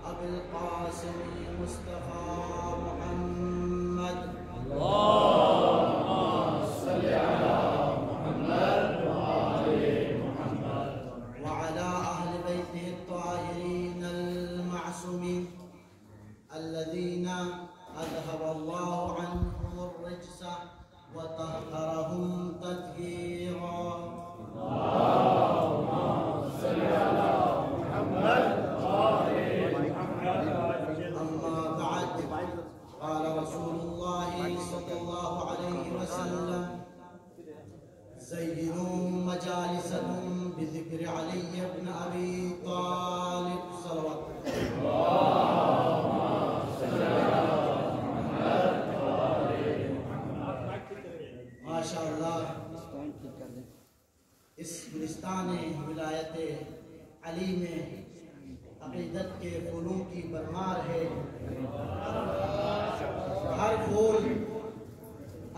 अबुल कासिम मुस्तफा मोहम्मद सल्ली अला मुहम्मद व आले मुहम्मद व अला अहले बैतिहि अत्ताहिरीन अल-मासूमीन अल्लज़ीना अज़हबल्लाहु अन्हुम अर्रिज्स व तहहरहुम तत्हीरा। ज़य्यिनू मजालिसकुम बिज़िक्रि अली इब्न अबी तालिब माशाअल्लाह। इस गुलिस्तान विलायत अली में अक़ीदत के फूलों की भरमार है। हर फूल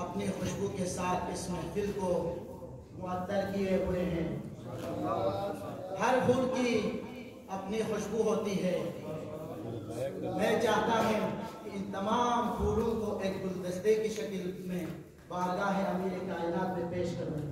अपनी खुशबू के साथ इस महफिल को मुअत्तर किए हुए हैं। हर फूल की अपनी खुशबू होती है। मैं चाहता हूँ कि इन तमाम फूलों को एक गुलदस्ते की शक्ल में बारगाह अमीर कायनात में पेश करूँ।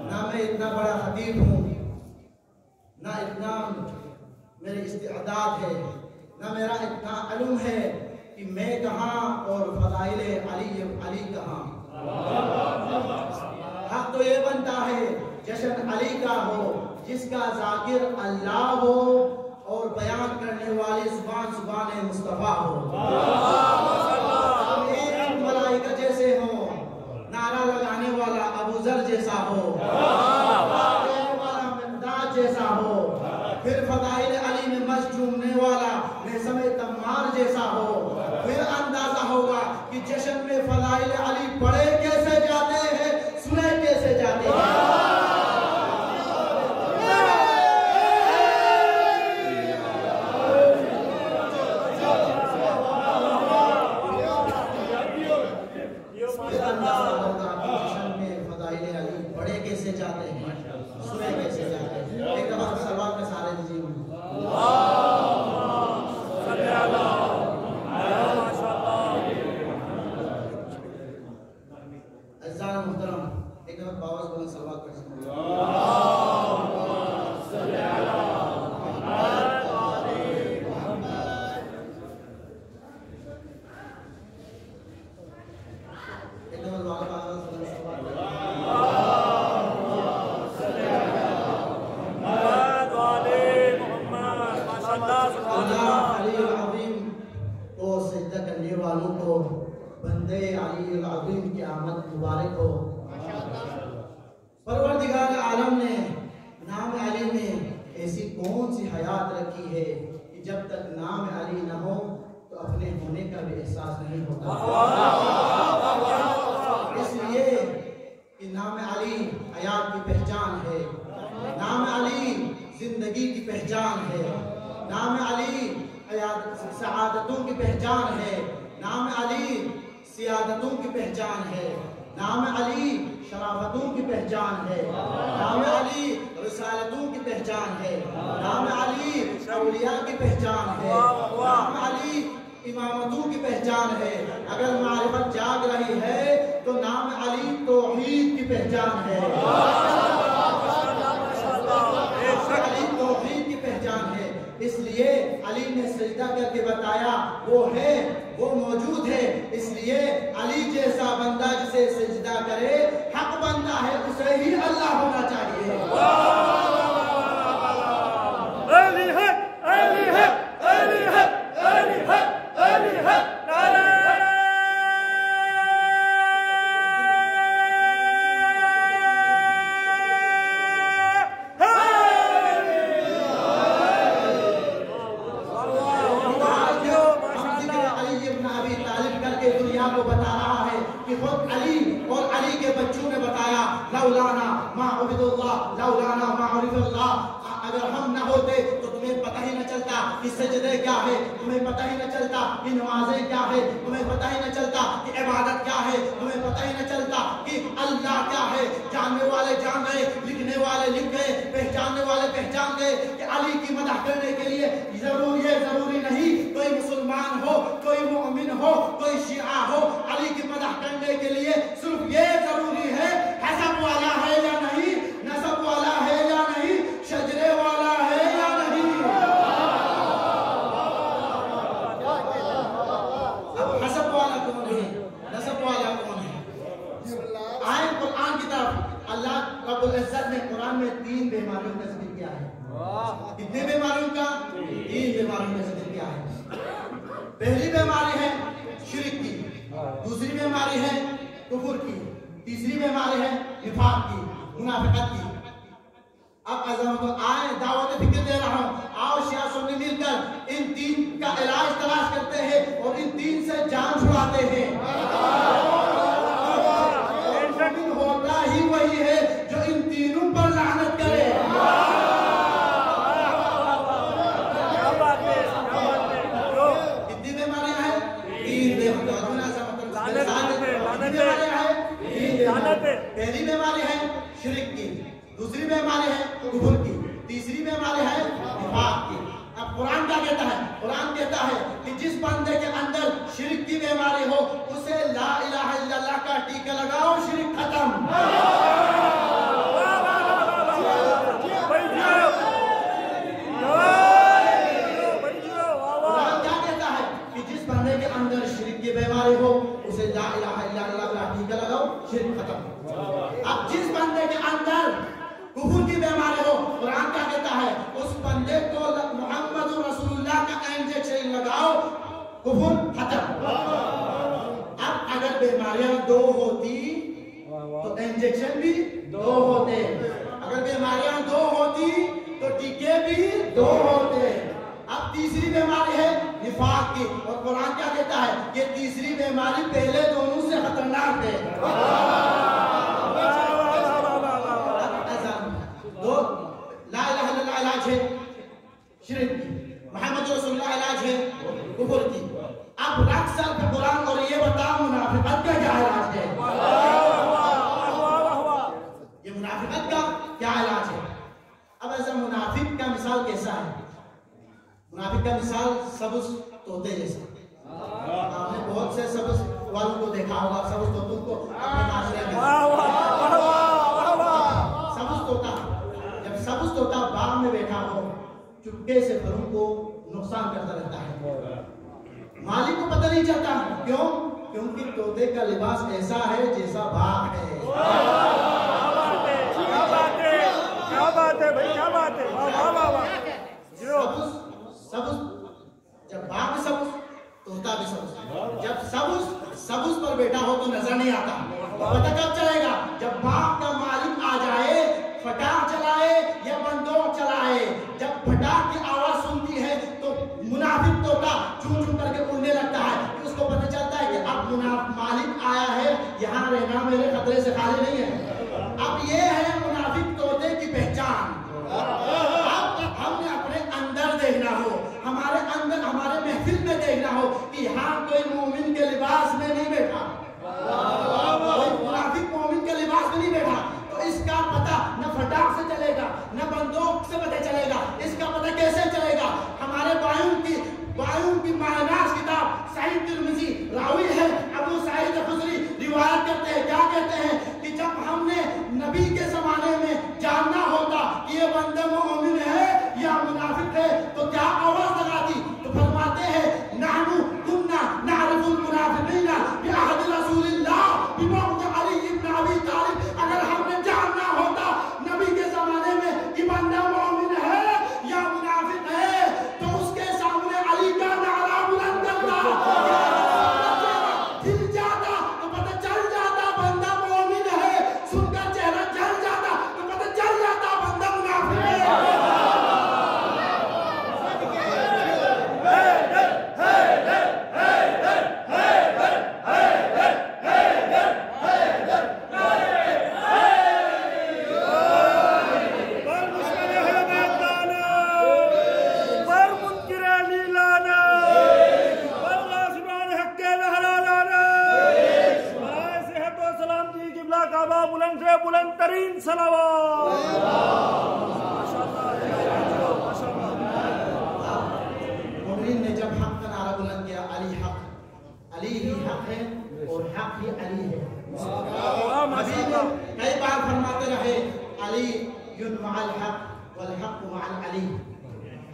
ना मैं इतना बड़ा खतीब हूँ, ना इतना मेरी इस्तिअदाद है, ना मेरा इतना इल्म है कि मैं कहाँ और फज़ाइल अली कहाँ। हक तो ये बनता है जश्न अली का हो, जिसका ज़ाकिर अल्लाह हो और बयान करने वाली ज़ुबान मुस्तफ़ा हो। मलाइका जैसे हो, नारा लगाने वाला अबू ज़र जैसा हो, जैसा हो, फिर फज़ाइल अली में मस्त झूमने वाला रेशम तम्मार जैसा हो। फिर अंदाजा होगा कि जश्न में फज़ाइल अली पढ़े कैसे जाते हैं, सुने कैसे जाते हैं। परवरदिगार आलम ने नाम अली में ऐसी कौन सी हयात रखी है कि जब तक नाम अली न हो तो अपने होने का भी एहसास नहीं होता। इसलिए कि नाम अली हयात की पहचान है, नाम अली जिंदगी की पहचान है, नाम अली सआदतों की पहचान है, नाम अली सियादतों की पहचान है, नाम अली शराफतों की पहचान है, नाम अली रिसालतों की पहचान है, नाम अली औलिया की पहचान है, नाम अली इमामतों की पहचान है। अगर मारिफत जाग रही है तो नाम अली तौहीद की पहचान है, अली तौहीद की पहचान है। इसलिए अली ने सजदा करके बताया वो है, वो मौजूद है। इसलिए अली जैसा बंदा जिसे सजदा करे हक बंदा है, उसे ही अल्लाह होना चाहिए। अली है, अली है, अली है, अली है, अली है। को बता रहा है कि खुद अली और अली के बच्चों लौलाना मा उबिदुल्लाह लौलाना मा उरिफुल्लाह, अगर हम न होते तो तुम्हें पता ही न चलता कि सजदे क्या है, तुम्हें पता ही न चलता कि नमाजें क्या है, तुम्हें पता ही न चलता कि इबादत क्या है, तुम्हें पता ही न चलता कि अल्लाह क्या है। जानने वाले जान गए, लिखने वाले लिख गए, पहचानने वाले पहचान गए कि अली की मदह करने के लिए जरूरी नहीं कोई मुसलमान हो, कोई मोमिन हो, कोई शिया हो, अली की मदह करने के लिए सिर्फ ये जरूरी है हसब वाला है या नहीं, नसब वाला है या नहीं, शजरे वाला है या नहीं। अब हसब वाला कौन है, नसब वाला कौन है? आए कुरान की तरफ। अल्लाह रब्बुल इज्जत ने कुरान में 3 बीमारियों का जिक्र किया है। कितने बीमारियों का? 3 बीमारियों का जिक्र किया है। पहली बीमारी है शिर्क की, दूसरी बीमारी है कुफर की, तीसरी बीमारी है निफाक की, मुनाफिकत की। अब अज़म तो आए दावत फिक्र दे रहा हूँ, आओ शिया सुन्नी मिलकर इन 3 का इलाज तलाश करते हैं और इन 3 से जान छुड़ाते हैं। होता ही वही है जो इन तीनों पर लानत करे। कितनी बीमारियां हैं? 3 पहली बीमारी है शिर्क की, दूसरी बीमारी है कुफर की, तीसरी बीमारी है निफाक की। अब कुरान क्या कहता है? कुरान कहता है कि जिस बंदे के अंदर शिर्क की बीमारी हो उसे ला इलाहा इल्लल्लाह का टीका लगाओ, शिर्क खत्म। कुरान क्या कहता है कि जिस बंदे के अंदर शिर्क की बीमारी हो उसे ला इलाहा इल्लल्लाह का टीका लगाओ, शिर्क खत्म। अब जिस बंदे के अंदर कुफर की बीमारी हो, कुरान क्या कहता है? उस बंदे को मोहम्मद रसूलुल्लाह का इंजेक्शन लगाओ, कुफर खत्म। अब अगर बीमारियां 2 होती तो इंजेक्शन भी 2 होते, अगर बीमारियां 2 होती तो टीके भी 2 होते। अब तीसरी बीमारी है निफाक की, और कुरान क्या कहता है? ये तीसरी बीमारी पहले दोनों से खतरनाक है। तो ला इलाहा इल्लल्लाह इलाज है शिर्क की, मोहम्मद रसूलुल्लाह इलाज है कुफर की। अब रख सर पे कुरान और ये बताओ मुनाफिकत का क्या इलाज है? ये मुनाफिकत का क्या इलाज है? अब ऐसा मुनाफिक का मिसाल कैसा है? मुनाफिक का मिसाल सबुज तोते जैसा। आपने बहुत से सबुज वालों को देखा होगा, सबुज तोतों को अपने माशरे में। सबुज तोता, जब सबुज तोता बाग में बैठा हो चुपके से फलों को नुकसान करता रहता है, मालिक को पता नहीं चलता। क्यों? क्योंकि तोते का लिबास ऐसा है जैसा बाग है। क्या बात है भाई, क्या बात है, वाह वाह वाह। सबुज, जब बाग भी सबुज, तोता भी सबुज। जब सबुज पर बैठा हो तो नजर नहीं आता, पता कब चलेगा? जब बाग का मालिक आ जाए, फटाक चलाए या बंदूक चलाए। जब फटाक की आवाज सुनती है तो मुनाफिक तोता चूं चूं करके उड़ने लगता है। उसको पता चलता है कि अब मालिक आया है, यहाँ रहना मेरे खतरे से खाली नहीं है। अब ये है मुनाफिक तोते की पहचान। अब हमने अपने अंदर देखना हो, हमारे अंदर, हमारे महफिल में देखना हो कि यहाँ कोई मोमिन के लिबास में नहीं बैठा, कोई मुनाफिक मोमिन के लिबास में नहीं बैठा। तो इसका पता न फटाक से चलेगा, न बंदूक से पता चलेगा। इसका पता कैसे चलेगा? हमारे बायूं की मायनास किताब सहीह तिर्मिज़ी, रावी है अबू सईद खुदरी, रिवायत करते हैं, क्या कहते हैं कि जब हमने नबी के जमाने में जानना होता कि ये बंदा मोमिन है या मुनाफिक है तो क्या आवाज लगाती? तो फरमाते हैं नानू कुन्ना नारिफुल बुलंद से बुलंद तरीन सलावत। मोमिन ने जब हक का नारा बुलंद किया, अली हक, अली ही हक है और हक ही अली है। नबी ने कई बार फरमाते रहे, अली युन मअल हक वल हक मअल अली,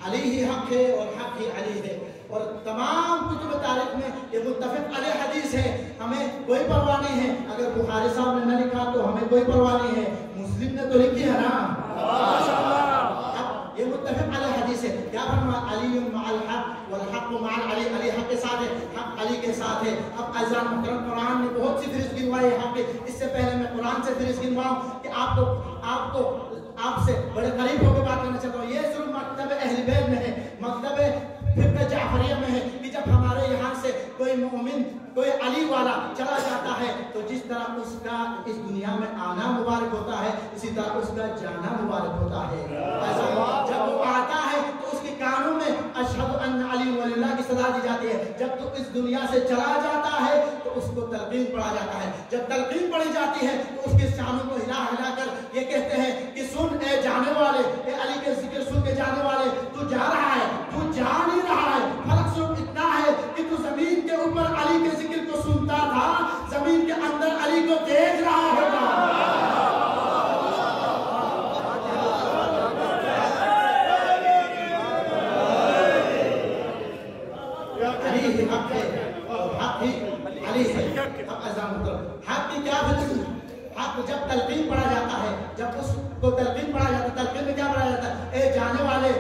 अली ही हक है और हक ही अली है। और तमाम कुतुब तारीख में ये मुत्तफिक अलैह हदीस है, हमें कोई परवाह नहीं है। अगर बुखारी साहब ने न लिखा तो हमें कोई परवाह नहीं है, मुस्लिम ने तो लिखी है ना। अब ये मुत्तफिक अलैह हदीस है। क्या फरमा, अली मअल हक वल हक मअल अली, अली हक के साथ है, हक अली के साथ है। अब अज़ान मुहतरम कुरान ने बहुत सी फहरिस्त गिनवाई है हक। इससे पहले मैं कुरान से फहरिस्त गिनवाऊं कि आपको आपसे बड़े करीब होकर बात करना चाहता हूँ। ये सिर्फ मकतब अहले बैत में है, मकतब फिक्र जाफरिया में है कि जब हमारे यहाँ से कोई मोमिन, कोई अली वाला चला जाता है तो जिस तरह उसका इस दुनिया में आना मुबारक होता है, इसी तरह उसका जाना मुबारक होता है। ऐसा जब वो आता है तो उसके कानों में अशहदु अन्ना अली वलिल्लाह की सदा दी जाती है। जब तो इस दुनिया से चला जाता है तो उसको तलकीन पढ़ा जाता है। जब तलकीन पढ़ी जाती है तो उसके शानों को हिला हिला कर ये कहते हैं कि सुन ए जाने वाले, ए अली के जिक्र सुन के जाने वाले, तू जा रहा है, तू जा नहीं रहा है। फर्क सिर्फ इतना है कि तू जमीन के ऊपर अली के जिक्र को सुनता था, जमीन के अंदर अली को देख रहा होगा। अली ही हक है और हक ही अली है। अब हक की क्या वजह? हक जब तलकीन पढ़ा जाता है, जब उसको तलकीन पढ़ा जाता है, तलकीन में क्या पढ़ा जाता है? ए जाने वाले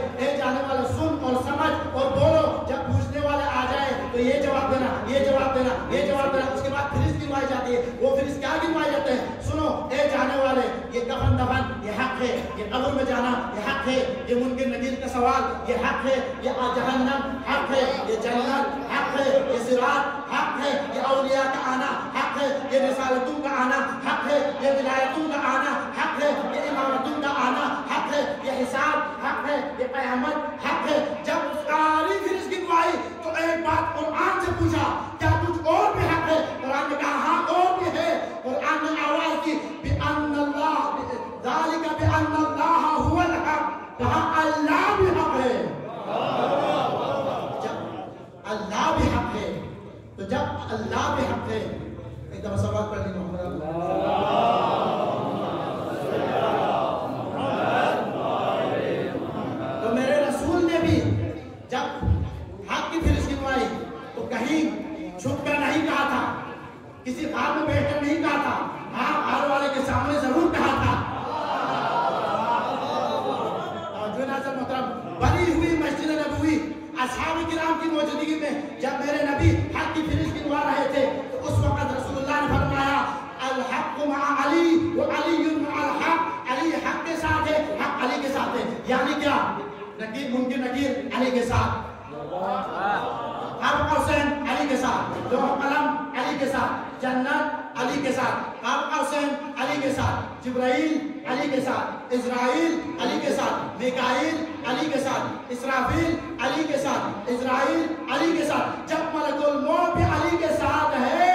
सुन और समझ और बोलो। जब पूछने वाले आ जाए तो ये जवाब देना, ये जवाब देना, ये जवाब देना। उसके बाद फिरिस गिनवाई जाती है। वो फिरिस क्या गिनवाए जाते हैं? सुनो ए जाने वाले, ये कफन दफन ये हक है, ये कब्र में जाना ये हक है, ये मुनकिर नकीर का सवाल ये हक है, ये जहन्नम हक है, ये जन्नत हक है, ये सिरात हक है, ये औलिया का आना हक है, ये रिसालतों का आना हक है, ये विलायतों का आना हक है, ये इमामतों का आना हक है, ये हिसाब हक है, ये क़यामत हक है। जब सारी फिरिस गिनवाई तो एक बात कुरान से पूछा, क्या कुछ और भी हक है? कुरान ने कहा हाँ और भी है। कुरान ने आवाज दी बिअन्नल्लाह ज़ालिका बिअन्नल्लाह हुवल हक, कहा अल्लाह भी हक है। जब अल्लाह भी हक है तो जब अल्लाह भी हक है, एक दफा सवाल पढ़ ली मोहम्मद। तो मेरे रसूल ने भी जब हक की फिरिस गिनवाई तो कहीं छुप कर नहीं कहा था, किसी कार में बैठकर नहीं कहा था, हाँ घर वाले के सामने जरूर कहा था। जो नाज़र मोहतरम बनी हुई मस्जिद नबवी असहाब किराम की मौजूदगी में जब मेरे नबी हक की फिरिस गिनवा रहे थे तो उस वक्त रसूलुल्लाह ने फरमाया अल हक मअ अली व अली मअल हक, अली हक के साथ है, हक अली के साथ है। यानी क्या? नकीर मुनकिर नकीर अली के साथ, काब हुसैन अली के साथ, दो कलम अली के साथ, जन्नत अली के साथ, काब हुसैन अली के साथ, जिब्राइल अली के साथ, इज़राइल अली के साथ, मिकाईल अली के साथ, इसराफील अली के साथ, इज़राइल अली के साथ। जब मलकुल मौत भी अली के साथ है